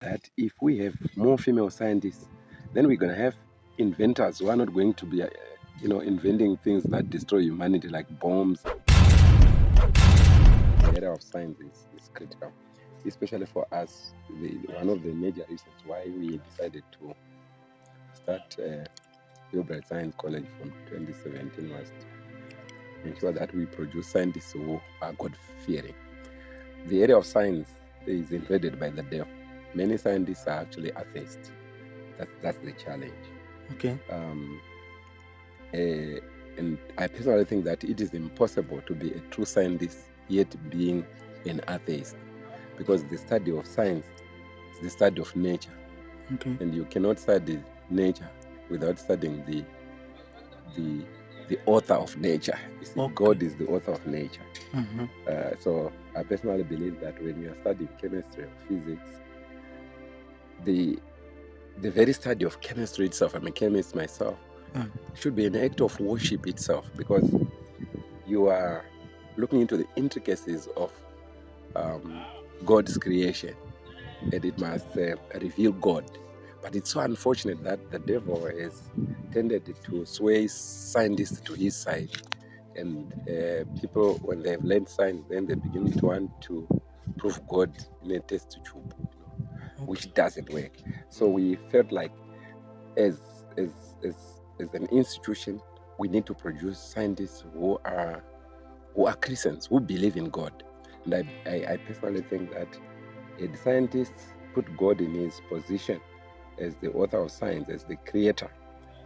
that if we have more female scientists, then we're going to have inventors who are not going to be, inventing things that destroy humanity, like bombs. The area of science is critical, especially for us. One of the major reasons why we decided to start Hilbright Science College from 2017 was to ensure that we produce scientists who are God-fearing. The area of science is invaded by the devil. Many scientists are actually atheists. That's the challenge. Okay. And I personally think that it is impossible to be a true scientist yet being an atheist, because the study of science is the study of nature. Okay. And you cannot study nature without studying the author of nature. You see, Okay. God is the author of nature. Mm-hmm. So I personally believe that when you are studying chemistry or physics, the very study of chemistry itself, I'm a chemist myself, should be an act of worship itself, because you are looking into the intricacies of God's creation, and it must reveal God. But it's so unfortunate that the devil has tended to sway scientists to his side. And people, when they've learned science, then they begin to want to prove God in a test tube, which doesn't work. So we felt like, as an institution, we need to produce scientists who are Christians, who believe in God. And I personally think that the scientists put God in his position as the author of science, as the creator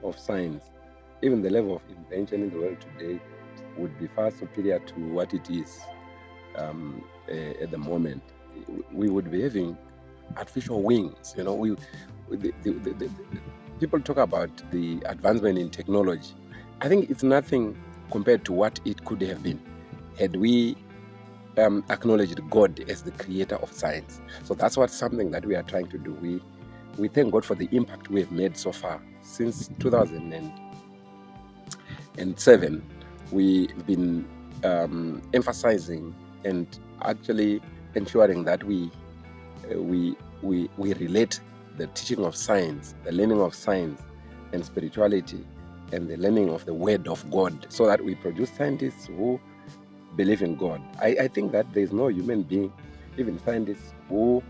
of science. Even the level of invention in the world today would be far superior to what it is at the moment. We would be having artificial wings. People talk about the advancement in technology. I think it's nothing compared to what it could have been had we acknowledged God as the creator of science. So that's something that we are trying to do. We thank God for the impact we have made so far. Since 2007, we've been emphasizing and actually ensuring that we relate the teaching of science, the learning of science and spirituality, and the learning of the word of God, so that we produce scientists who believe in God. I think that there is no human being, even scientists, who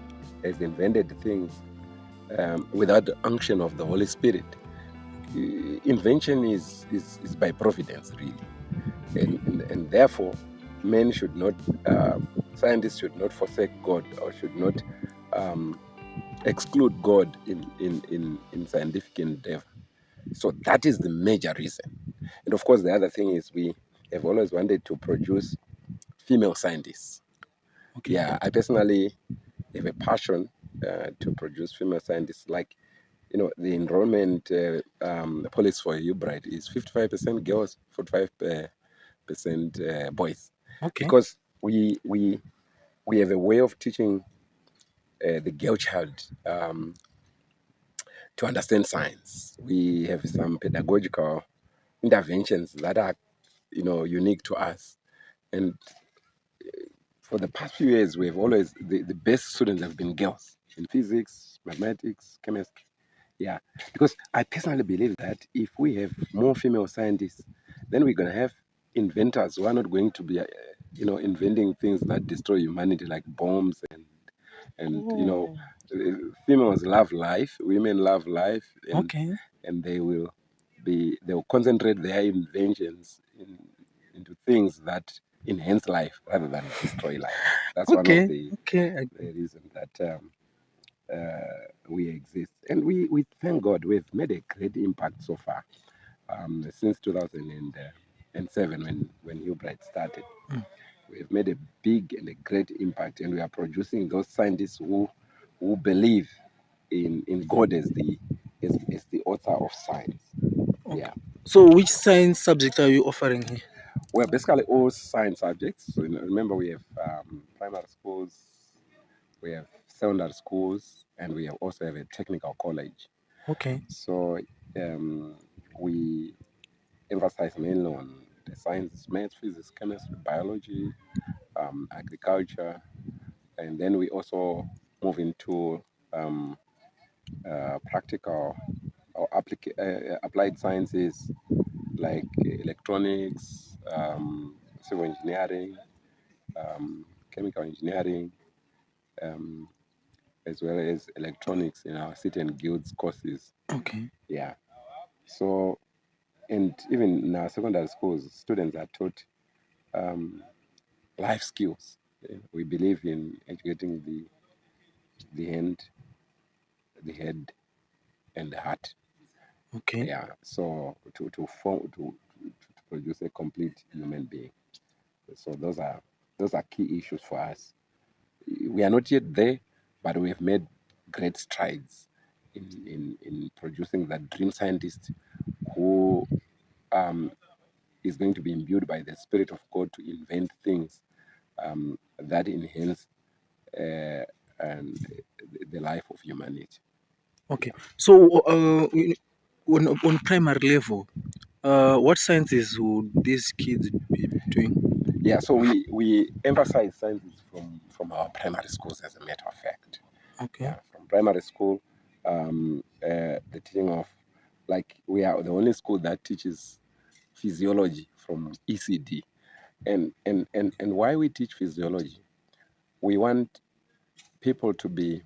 has invented things without the unction of the Holy Spirit. Invention is by providence, really, and therefore men should not, scientists should not forsake God, or should not exclude God in scientific endeavor. So that is the major reason. And of course, the other thing is, we have always wanted to produce female scientists. Okay. Yeah, I personally have a passion to produce female scientists. Like, the enrollment policy for Hilbright is 55% girls, 45% boys. Okay. Because we have a way of teaching the girl child to understand science. We have some pedagogical interventions that are, unique to us. And for the past few years, we've always, the best students have been girls in physics, mathematics, chemistry. Yeah, because I personally believe that if we have more female scientists, then we're going to have inventors who are not going to be, inventing things that destroy humanity, like bombs and females love life, women love life, and Okay. they will concentrate their inventions into things that enhance life rather than destroy life. That's one of the reasons that we exist. And we thank God we've made a great impact so far, since 2007, when Hilbright started. We've made a big and a great impact, and we are producing those scientists who believe in God as the author of science. Okay. Yeah. So, which science subject are you offering here? Well, basically all science subjects. So, remember, we have primary schools, we have secondary schools, and we also have a technical college. Okay. So we emphasize mainly on the sciences: math, physics, chemistry, biology, agriculture, and then we also move into um, practical or applied sciences like electronics, civil engineering, chemical engineering, um, as well as electronics in our city and guilds courses. Okay. Yeah. So, and even in our secondary schools, students are taught life skills. We believe in educating the hand, the head, and the heart. Okay. Yeah. So to form to produce a complete human being. So those are key issues for us. We are not yet there, but we have made great strides in producing that dream scientist who is going to be imbued by the Spirit of God to invent things that enhance and the life of humanity. Okay. So, on primary level, what sciences would these kids be doing? Yeah, so we emphasize sciences from our primary schools, as a matter of fact. Okay. Yeah, from primary school, the teaching of, like, we are the only school that teaches physiology from ECD. And why we teach physiology, we want people to be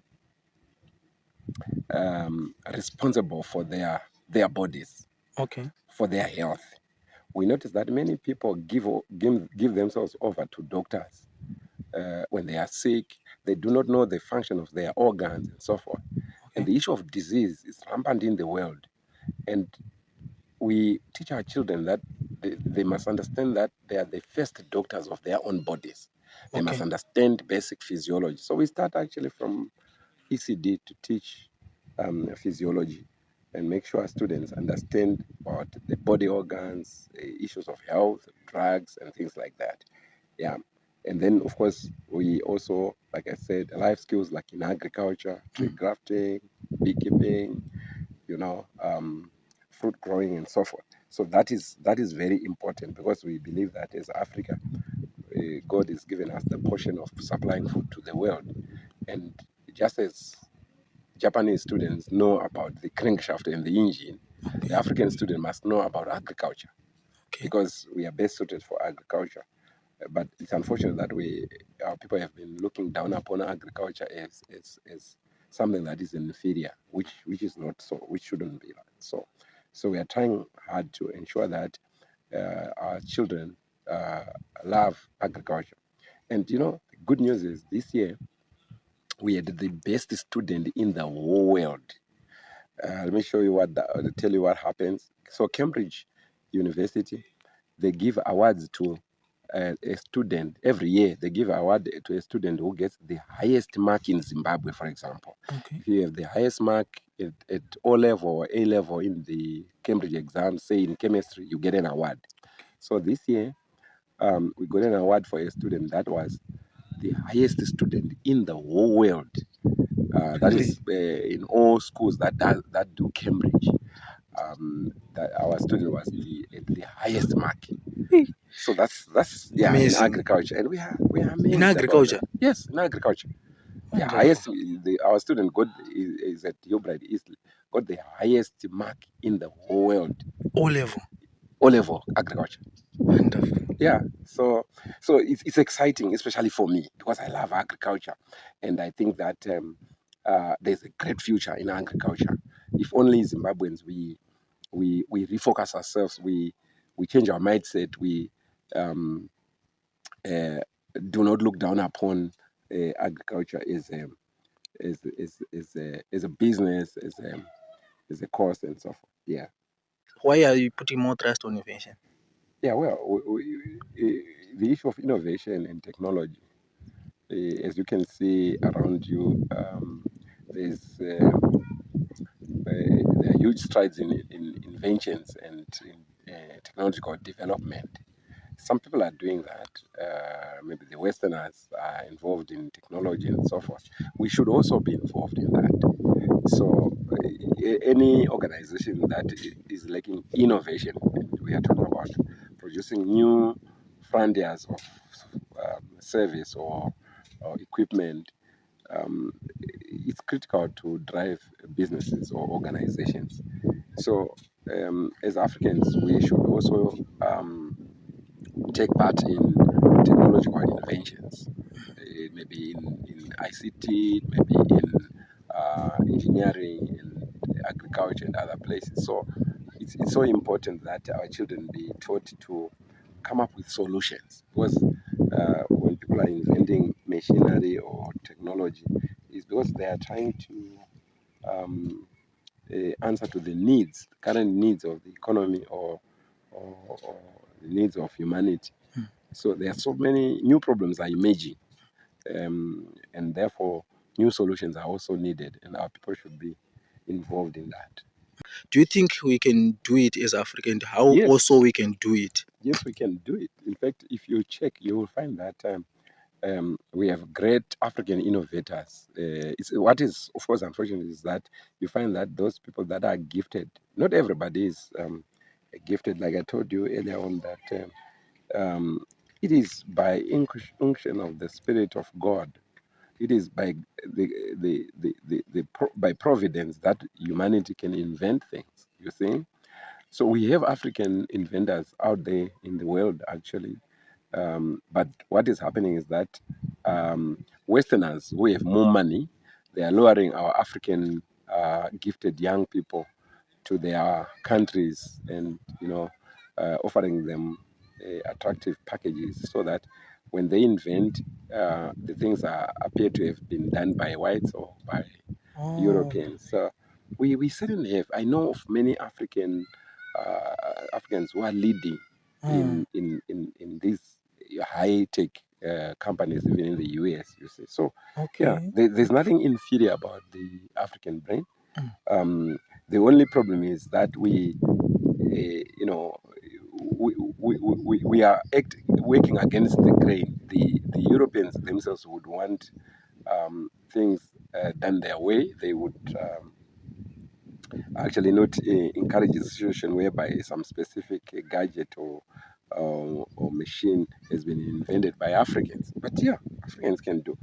responsible for their bodies, Okay. for their health. We notice that many people give themselves over to doctors when they are sick. They do not know the function of their organs and so forth. And Okay. the issue of disease is rampant in the world. And we teach our children that they must understand that they are the first doctors of their own bodies. They must Okay. understand basic physiology. So we start actually from ECD to teach physiology and make sure students understand about the body organs, issues of health, drugs, and things like that. Yeah. And then, of course, we also, like I said, life skills like in agriculture, tree grafting, beekeeping, fruit growing, and so forth. So that is very important, because we believe that as Africa, God has given us the portion of supplying food to the world. And just as Japanese students know about the crankshaft and the engine, the Okay. African student must know about agriculture, Okay. because we are best suited for agriculture. But it's unfortunate that our people have been looking down upon agriculture as something that is inferior, which is not so, which shouldn't be like so. So we are trying hard to ensure that our children uh, love agriculture. And the good news is this year we had the best student in the whole world. Let me show you tell you what happens. So Cambridge University, they give awards to a student every year. They give award to a student who gets the highest mark in Zimbabwe, for example. Okay. If you have the highest mark at O level or A level in the Cambridge exam, say in chemistry, you get an award. So this year, we got an award for a student that was the highest student in the whole world. That Really? is in all schools that do Cambridge. That our student was the highest mark. Hey, So that's yeah, in amazing. agriculture, and we are In amazed about that. agriculture. Yes, in agriculture, the Wonderful. highest our student got is at Hilbright Eastlea, got the highest mark in the whole world, O level. O level agriculture. Wonderful. Yeah, so it's exciting, especially for me, because I love agriculture, and I think that there's a great future in agriculture. If only Zimbabweans we refocus ourselves, we change our mindset, we um, uh, do not look down upon agriculture as a business, as a course, and so forth. Yeah, Why are you putting more trust on invention? yeah. Well, the issue of innovation and technology, as you can see around you, there's there are huge strides in inventions and in technological development. Some people are doing that. Maybe the Westerners are involved in technology and so forth. We should also be involved in that. So, any organization that is lacking innovation, we are talking about producing new frontiers of service or equipment, um, it's critical to drive businesses or organizations. So, as Africans, we should also take part in technological inventions, maybe in ICT, maybe in engineering and agriculture and other places. So it's so important that our children be taught to come up with solutions, because when people are inventing machinery or technology, it's because they are trying to answer to the needs, current needs of the economy, or the needs of humanity. So there are so many new problems are emerging, and therefore new solutions are also needed, and our people should be involved in that. Do you think we can do it as African? How Yes, also we can do it? yes, we can do it. In fact, if you check, you will find that we have great African innovators. What is, of course, unfortunate is that you find that those people that are gifted, not everybody is gifted. Like I told you earlier on, that it is by unction of the Spirit of God. It is by by providence that humanity can invent things. You see, so we have African inventors out there in the world, actually. But what is happening is that Westerners who have more money, they are lowering our African gifted young people to their countries, and offering them attractive packages, so that when they invent, the things appear to have been done by whites or by Oh, Europeans. So we certainly have. I know of many Africans who are leading in these high tech companies, even in the US. You see, so yeah, okay. there's nothing inferior about the African brain. The only problem is that we are working against the grain. The Europeans themselves would want things done their way. They would actually not encourage a situation whereby some specific gadget or machine has been invented by Africans. But yeah, Africans can do.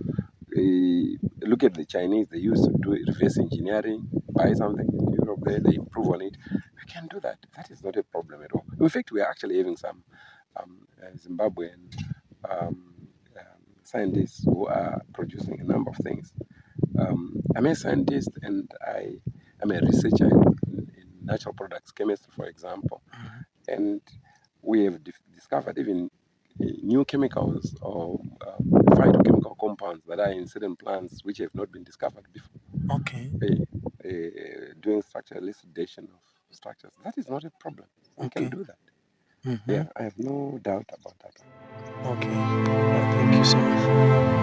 Look at the Chinese, they used to do reverse engineering, buy something in Europe there, they improve on it. We can do that. That is not a problem at all. In fact, we are actually having some Zimbabwean um, scientists who are producing a number of things. I'm a scientist, and I am a researcher in natural products chemistry, for example. And we have discovered even new chemicals or phytochemical compounds that are in certain plants which have not been discovered before. Okay. Doing structural elucidation of structures. That is not a problem. We can Okay. do that. Mm-hmm. Yeah, I have no doubt about that. Okay. Thank you so much.